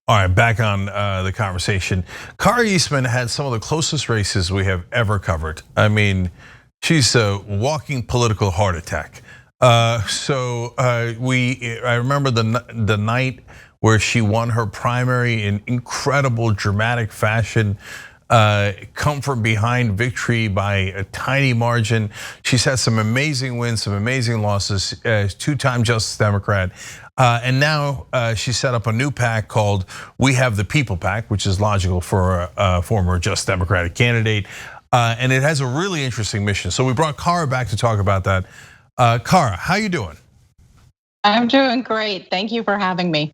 All right, back on the conversation. Cara Eastman had some of the closest races we have ever covered. I mean, she's a walking political heart attack. I remember the night where she won her primary in incredible dramatic fashion. Come from behind victory by a tiny margin. She's had some amazing wins, some amazing losses, two-time Justice Democrat. And now she set up a new PAC called We Have the People PAC, which is logical for a former Justice Democratic candidate. And it has a really interesting mission. So we brought Cara back to talk about that. Cara, how you doing? I'm doing great. Thank you for having me.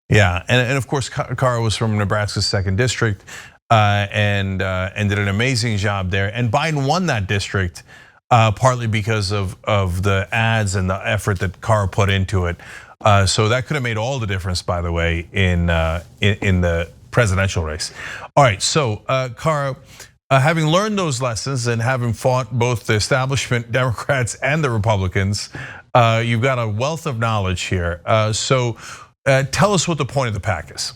Yeah, and of course, Cara was from Nebraska's 2nd District. And did an amazing job there. And Biden won that district partly because of the ads and the effort that Cara put into it. So that could have made all the difference, by the way, in the presidential race. All right, so Cara, having learned those lessons and having fought both the establishment Democrats and the Republicans, you've got a wealth of knowledge here. So tell us what the point of the PAC is.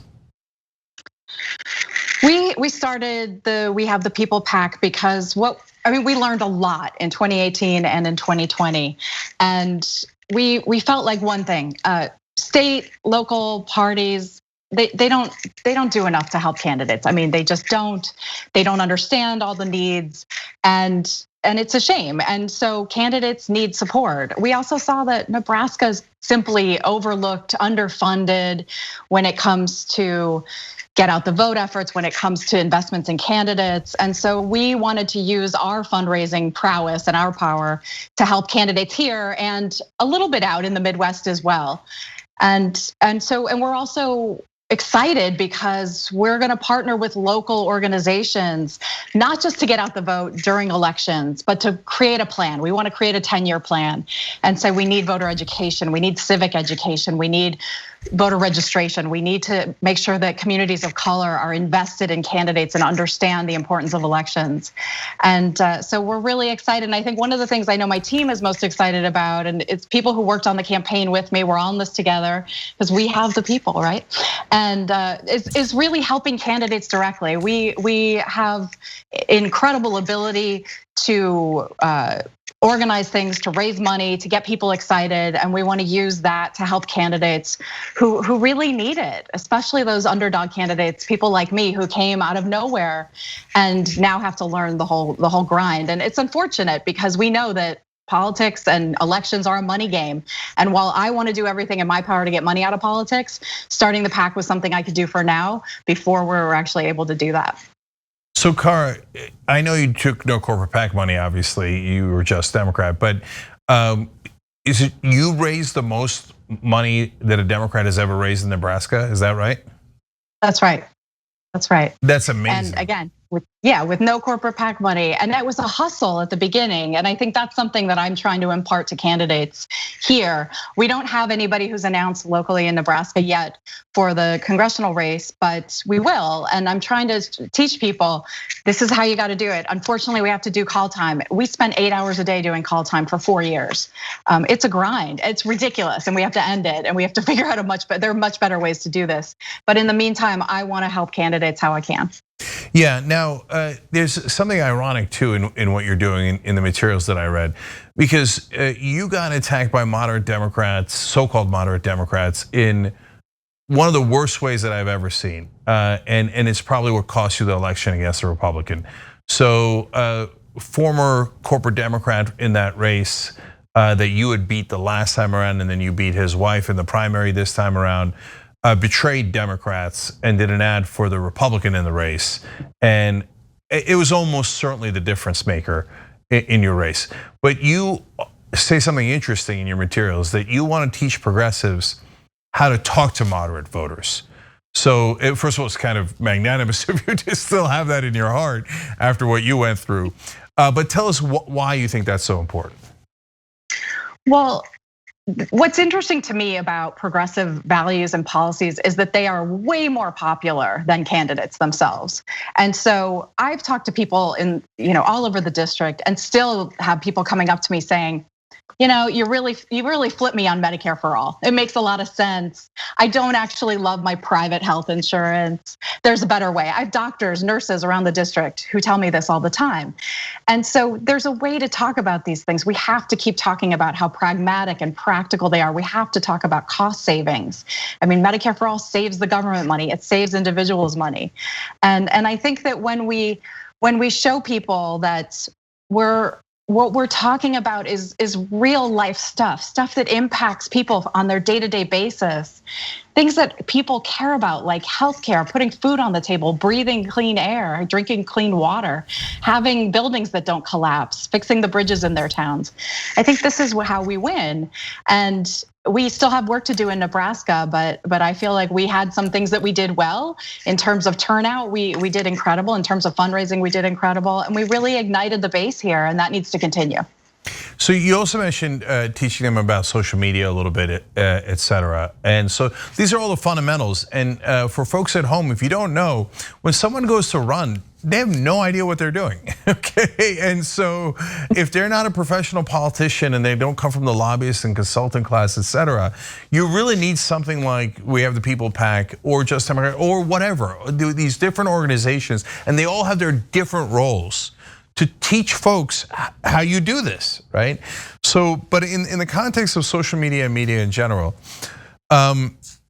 We started the We Have the People PAC because we learned a lot in 2018 and in 2020, and we felt like one thing: state, local parties, they don't do enough to help candidates. I mean, they just don't. They don't understand all the needs, and it's a shame. And so candidates need support. We also saw that Nebraska's simply overlooked, underfunded when it comes to get out the vote efforts, when it comes to investments in candidates. And so we wanted to use our fundraising prowess and our power to help candidates here and a little bit out in the Midwest as well. And we're also excited because we're gonna partner with local organizations, not just to get out the vote during elections, but to create a plan. We wanna create a 10-year plan. And so we need voter education, we need civic education, we need voter registration. We need to make sure that communities of color are invested in candidates and understand the importance of elections. And so we're really excited. And I think one of the things I know my team is most excited about, and it's people who worked on the campaign with me, we're all in this together, because we have the people, right? And is really helping candidates directly. We have incredible ability to organize things, to raise money, to get people excited, and we want to use that to help candidates who really need it, especially those underdog candidates, people like me who came out of nowhere and now have to learn the whole grind. And it's unfortunate because we know that politics and elections are a money game. And while I want to do everything in my power to get money out of politics, starting the PAC was something I could do for now before we're actually able to do that. So Cara, I know you took no corporate PAC money, obviously, you were just Democrat, but is it you raised the most money that a Democrat has ever raised in Nebraska, is that right? That's right, that's right. That's amazing. And again, with no corporate PAC money. And that was a hustle at the beginning. And I think that's something that I'm trying to impart to candidates here. We don't have anybody who's announced locally in Nebraska yet for the congressional race, but we will. And I'm trying to teach people, this is how you gotta do it. Unfortunately, we have to do call time. We spent 8 hours a day doing call time for 4 years. It's a grind, it's ridiculous, and we have to end it. And we have to figure out there are much better ways to do this. But in the meantime, I wanna help candidates how I can. Yeah, now there's something ironic too in what you're doing in the materials that I read, because you got attacked by moderate Democrats, so-called moderate Democrats, in one of the worst ways that I've ever seen. And it's probably what cost you the election against a Republican. So former corporate Democrat in that race that you had beat the last time around, and then you beat his wife in the primary this time around, betrayed Democrats and did an ad for the Republican in the race. And it was almost certainly the difference maker in your race. But you say something interesting in your materials, that you want to teach progressives how to talk to moderate voters. So first of all, it's kind of magnanimous of you to still have that in your heart after what you went through. But tell us why you think that's so important. Well, what's interesting to me about progressive values and policies is that they are way more popular than candidates themselves. And so I've talked to people in all over the district and still have people coming up to me saying, you really flip me on Medicare for all. It makes a lot of sense. I don't actually love my private health insurance. There's a better way. I have doctors, nurses around the district who tell me this all the time. And so there's a way to talk about these things. We have to keep talking about how pragmatic and practical they are. We have to talk about cost savings. I mean, Medicare for all saves the government money. It saves individuals money. And I think that when we show people that what we're talking about is real life stuff that impacts people on their day-to-day basis. Things that people care about, like healthcare, putting food on the table, breathing clean air, drinking clean water, having buildings that don't collapse, fixing the bridges in their towns. I think this is how we win. And we still have work to do in Nebraska, but I feel like we had some things that we did well in terms of turnout. We did incredible in terms of fundraising. We did incredible, and we really ignited the base here, and that needs to continue. So you also mentioned teaching them about social media a little bit, et cetera. And so these are all the fundamentals. And for folks at home, if you don't know, when someone goes to run, they have no idea what they're doing, okay? And so if they're not a professional politician and they don't come from the lobbyist and consultant class, et cetera, you really need something like we have the People PAC or Just Democrat or whatever, these different organizations, and they all have their different roles to teach folks how you do this, right? So, but in the context of social media and media in general,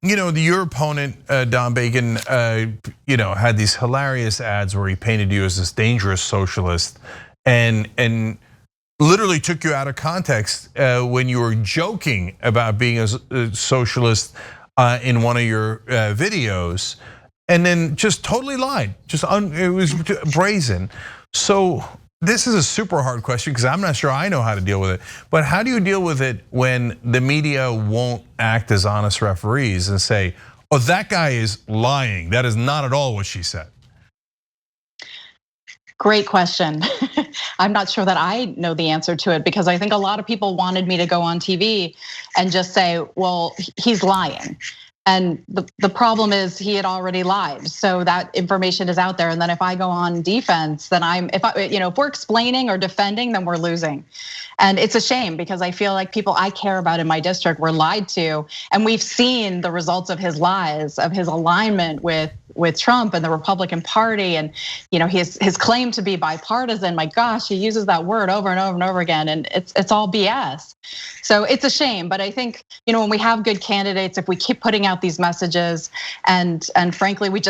your opponent, Don Bacon, had these hilarious ads where he painted you as this dangerous socialist and literally took you out of context when you were joking about being a socialist in one of your videos, and then just totally lied. It was brazen. So this is a super hard question because I'm not sure I know how to deal with it. But how do you deal with it when the media won't act as honest referees and say, oh, that guy is lying. That is not at all what she said. Great question. I'm not sure that I know the answer to it because I think a lot of people wanted me to go on TV and just say, well, he's lying. And the problem is he had already lied. So that information is out there. And then if I go on defense, then if we're explaining or defending, then we're losing. And it's a shame because I feel like people I care about in my district were lied to. And we've seen the results of his lies, of his alignment with Trump and the Republican Party, and his claim to be bipartisan. My gosh, he uses that word over and over and over again, and it's all BS. So it's a shame, but I think when we have good candidates, if we keep putting out these messages, and frankly, we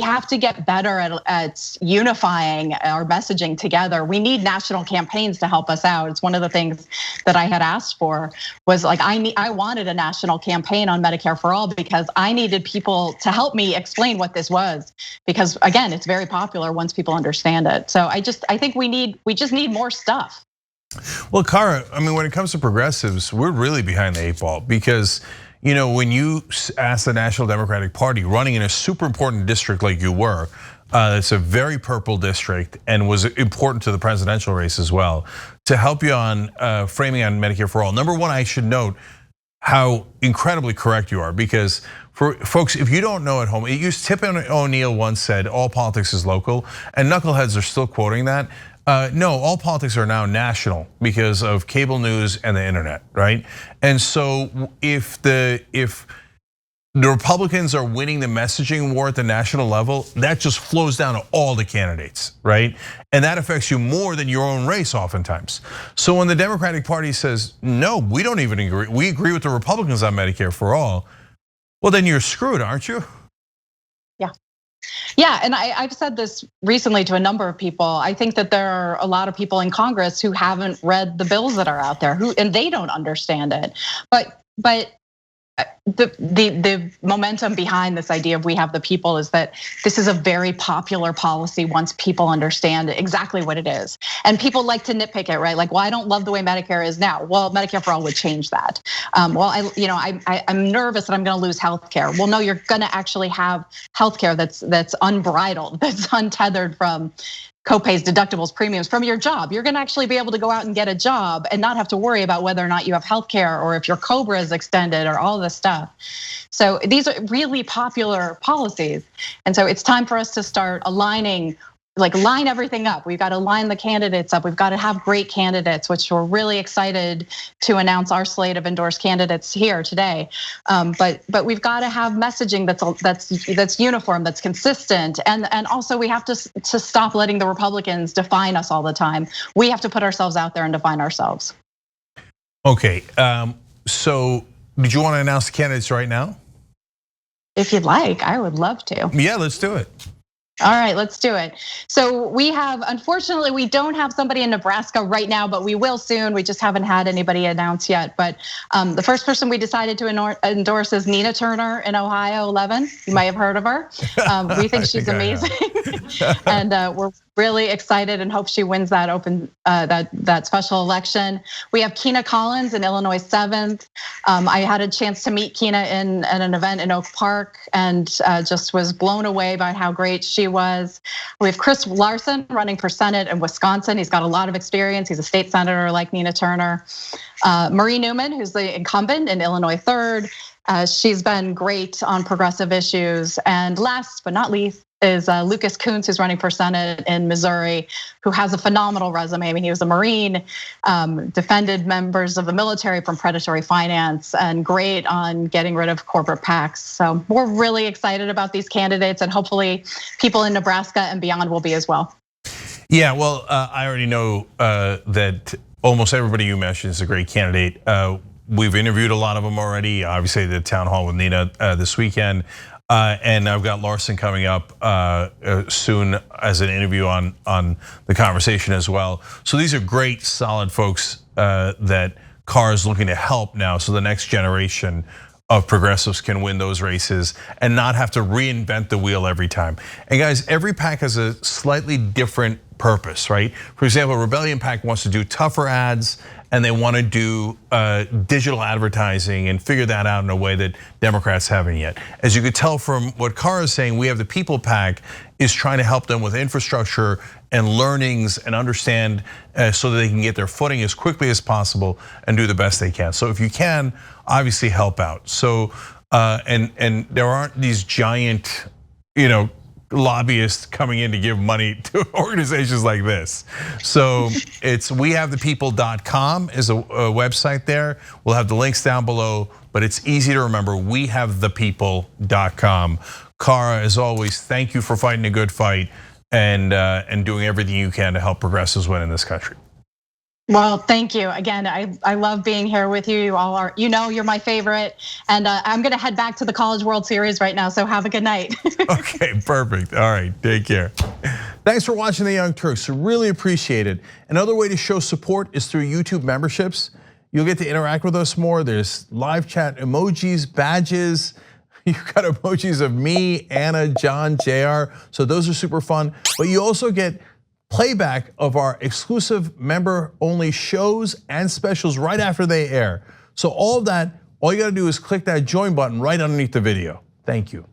have to get better at unifying our messaging together. We need national campaigns to help us out. It's one of the things that I had asked for was like I wanted a national campaign on Medicare for all because I needed people to help me explain what this was, because again, it's very popular once people understand it. So I think we just need more stuff. Well, Cara, I mean, when it comes to progressives, we're really behind the eight ball because when you ask the National Democratic Party running in a super important district like you were, it's a very purple district and was important to the presidential race as well, to help you on framing on Medicare for all. Number one, I should note how incredibly correct you are, because for folks, if you don't know at home, Tip O'Neill once said, all politics is local, and knuckleheads are still quoting that. No, all politics are now national because of cable news and the internet, right? And so if the Republicans are winning the messaging war at the national level, that just flows down to all the candidates, right? And that affects you more than your own race oftentimes. So when the Democratic Party says, no, we don't even agree, we agree with the Republicans on Medicare for all, well, then you're screwed, aren't you? Yeah, and I've said this recently to a number of people. I think that there are a lot of people in Congress who haven't read the bills that are out there, and they don't understand it. But the momentum behind this idea of we have the people is that this is a very popular policy once people understand exactly what it is. And people like to nitpick it, right? Like, well, I don't love the way Medicare is now. Well, Medicare for all would change that. Well, I'm nervous that I'm going to lose healthcare. Well, no, you're going to actually have healthcare that's unbridled, that's untethered from copays, deductibles, premiums from your job. You're gonna actually be able to go out and get a job and not have to worry about whether or not you have healthcare or if your COBRA is extended or all this stuff. So these are really popular policies. And so it's time for us to start aligning like line everything up. We've got to line the candidates up. We've got to have great candidates, which we're really excited to announce our slate of endorsed candidates here today. But we've got to have messaging that's uniform, that's consistent, and also we have to stop letting the Republicans define us all the time. We have to put ourselves out there and define ourselves. Okay, so did you want to announce the candidates right now? If you'd like, I would love to. Yeah, let's do it. All right, let's do it. So we have, unfortunately, we don't have somebody in Nebraska right now, but we will soon. We just haven't had anybody announce yet. But the first person we decided to endorse is Nina Turner in Ohio 11. You might have heard of her. We think she's amazing, and we're really excited and hope she wins that that special election. We have Kina Collins in Illinois 7th. I had a chance to meet Kina in an event in Oak Park and just was blown away by how great she was. We have Chris Larson running for Senate in Wisconsin. He's got a lot of experience. He's a state senator like Nina Turner. Marie Newman, who's the incumbent in Illinois 3rd. She's been great on progressive issues. And last but not least is Lucas Kunce, who's running for Senate in Missouri, who has a phenomenal resume. I mean, he was a Marine, defended members of the military from predatory finance, and great on getting rid of corporate PACs. So we're really excited about these candidates, and hopefully people in Nebraska and beyond will be as well. Yeah, well, I already know that almost everybody you mentioned is a great candidate. We've interviewed a lot of them already. Obviously, the town hall with Nina this weekend. And I've got Larson coming up soon as an interview on the conversation as well. So these are great, solid folks that Cara is looking to help now, so the next generation of progressives can win those races and not have to reinvent the wheel every time. And guys, every PAC has a slightly different purpose, right? For example, Rebellion PAC wants to do tougher ads, and they want to do digital advertising and figure that out in a way that Democrats haven't yet. As you could tell from what Cara is saying, we have the People PAC is trying to help them with infrastructure and learnings and understand so that they can get their footing as quickly as possible and do the best they can. So if you can, obviously help out. So and there aren't these giant, lobbyists coming in to give money to organizations like this. So it's wehavethepeople.com is a website there. We'll have the links down below, but it's easy to remember, wehavethepeople.com. Cara, as always, thank you for fighting a good fight and doing everything you can to help progressives win in this country. Well, thank you again. I love being here with you. You all are, you're my favorite, and I'm going to head back to the College World Series right now. So have a good night. Okay, perfect. All right, take care. Thanks for watching the Young Turks. Really appreciate it. Another way to show support is through YouTube memberships. You'll get to interact with us more. There's live chat emojis, badges. You've got emojis of me, Anna, John, JR. So those are super fun. But you also get playback of our exclusive member-only shows and specials right after they air. So all of that, all you gotta do is click that join button right underneath the video. Thank you.